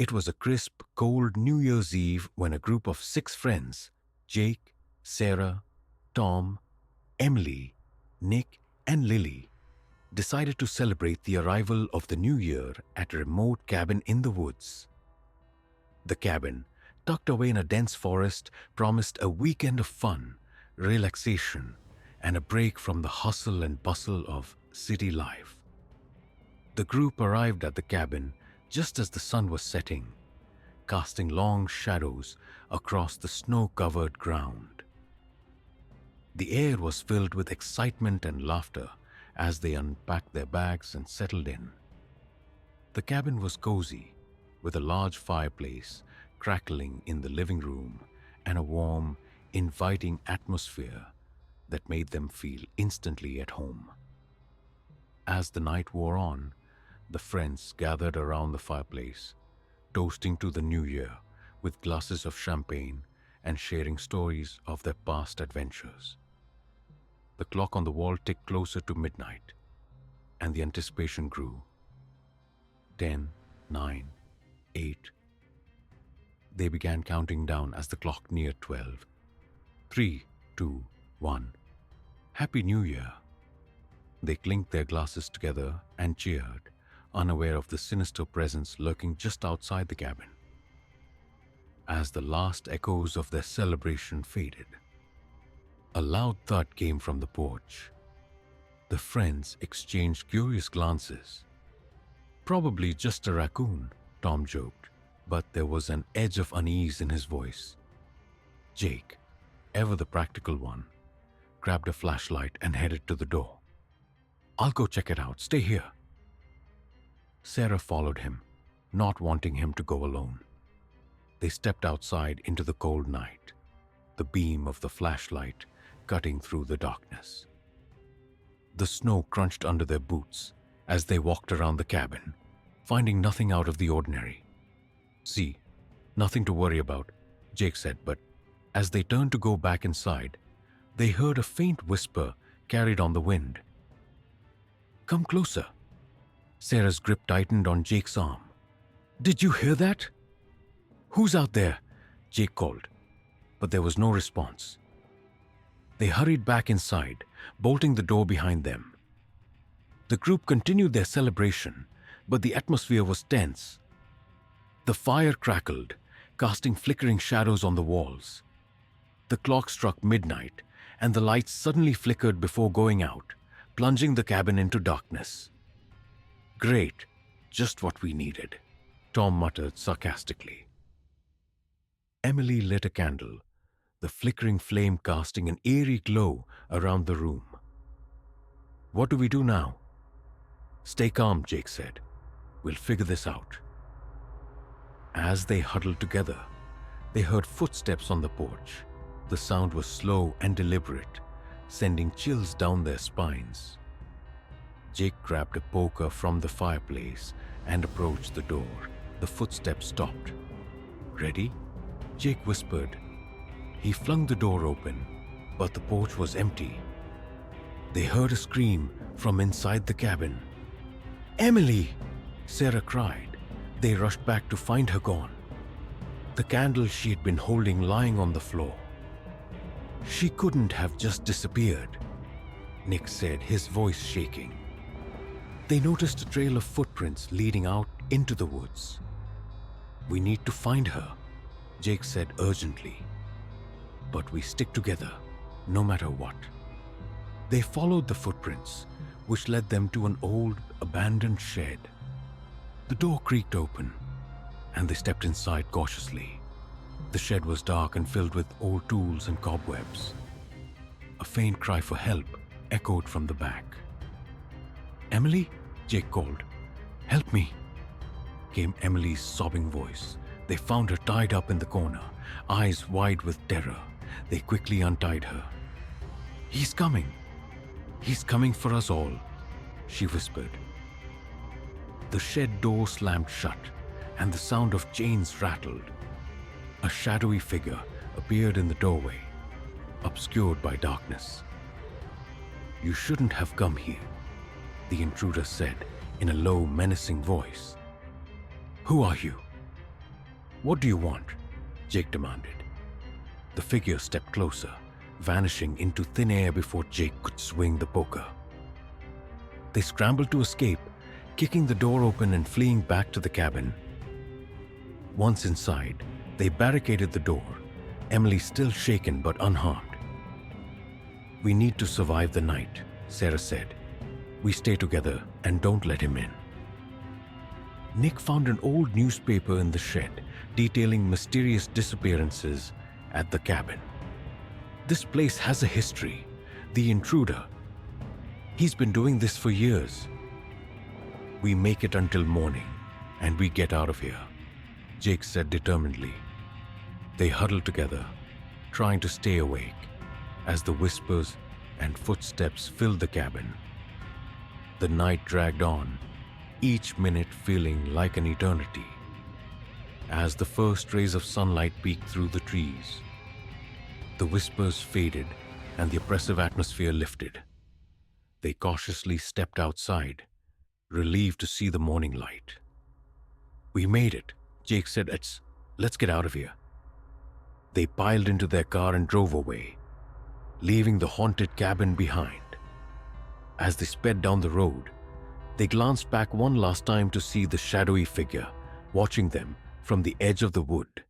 It was a crisp, cold New Year's Eve when a group of 6 friends, Jake, Sarah, Tom, Emily, Nick, and Lily, decided to celebrate the arrival of the new year at a remote cabin in the woods. The cabin, tucked away in a dense forest, promised a weekend of fun, relaxation, and a break from the hustle and bustle of city life. The group arrived at the cabin just as the sun was setting, casting long shadows across the snow-covered ground. The air was filled with excitement and laughter as they unpacked their bags and settled in. The cabin was cozy, with a large fireplace crackling in the living room and a warm, inviting atmosphere that made them feel instantly at home. As the night wore on, the friends gathered around the fireplace, toasting to the new year with glasses of champagne and sharing stories of their past adventures. The clock on the wall ticked closer to midnight, and the anticipation grew. 10, 9, 8. They began counting down as the clock neared 12. 3, 2, 1. Happy New Year! They clinked their glasses together and cheered, unaware of the sinister presence lurking just outside the cabin. As the last echoes of their celebration faded, a loud thud came from the porch. The friends exchanged curious glances. Probably just a raccoon, Tom joked, but there was an edge of unease in his voice. Jake, ever the practical one, grabbed a flashlight and headed to the door. I'll go check it out. Stay here. Sarah followed him, not wanting him to go alone. They stepped outside into the cold night, the beam of the flashlight cutting through the darkness. The snow crunched under their boots as they walked around the cabin, finding nothing out of the ordinary. See, nothing to worry about, Jake said, but as they turned to go back inside, they heard a faint whisper carried on the wind. Come closer. Sarah's grip tightened on Jake's arm. Did you hear that? Who's out there? Jake called, but there was no response. They hurried back inside, bolting the door behind them. The group continued their celebration, but the atmosphere was tense. The fire crackled, casting flickering shadows on the walls. The clock struck midnight, and the lights suddenly flickered before going out, plunging the cabin into darkness. Great, just what we needed, Tom muttered sarcastically. Emily lit a candle, the flickering flame casting an eerie glow around the room. What do we do now? Stay calm, Jake said. We'll figure this out. As they huddled together, they heard footsteps on the porch. The sound was slow and deliberate, sending chills down their spines. Jake grabbed a poker from the fireplace and approached the door. The footsteps stopped. Ready? Jake whispered. He flung the door open, but the porch was empty. They heard a scream from inside the cabin. Emily! Sarah cried. They rushed back to find her gone, the candle she had been holding lying on the floor. She couldn't have just disappeared, Nick said, his voice shaking. They noticed a trail of footprints leading out into the woods. We need to find her, Jake said urgently. But we stick together, no matter what. They followed the footprints, which led them to an old, abandoned shed. The door creaked open, and they stepped inside cautiously. The shed was dark and filled with old tools and cobwebs. A faint cry for help echoed from the back. Emily? Jake called. Help me, came Emily's sobbing voice. They found her tied up in the corner, eyes wide with terror. They quickly untied her. He's coming. He's coming for us all, she whispered. The shed door slammed shut, and the sound of chains rattled. A shadowy figure appeared in the doorway, obscured by darkness. You shouldn't have come here, the intruder said in a low, menacing voice. Who are you? "What do you want?" Jake demanded. The figure stepped closer, vanishing into thin air before Jake could swing the poker. They scrambled to escape, kicking the door open and fleeing back to the cabin. Once inside, they barricaded the door, Emily still shaken but unharmed. "We need to survive the night," Sarah said. "We stay together and don't let him in." Nick found an old newspaper in the shed detailing mysterious disappearances at the cabin. "This place has a history. The Intruder. He's been doing this for years." "We make it until morning, and we get out of here," Jake said determinedly. They huddled together, trying to stay awake, as the whispers and footsteps filled the cabin. The night dragged on, each minute feeling like an eternity. As the first rays of sunlight peeked through the trees, the whispers faded and the oppressive atmosphere lifted. They cautiously stepped outside, relieved to see the morning light. "We made it," Jake said. Let's get out of here." They piled into their car and drove away, leaving the haunted cabin behind. As they sped down the road, they glanced back one last time to see the shadowy figure watching them from the edge of the wood.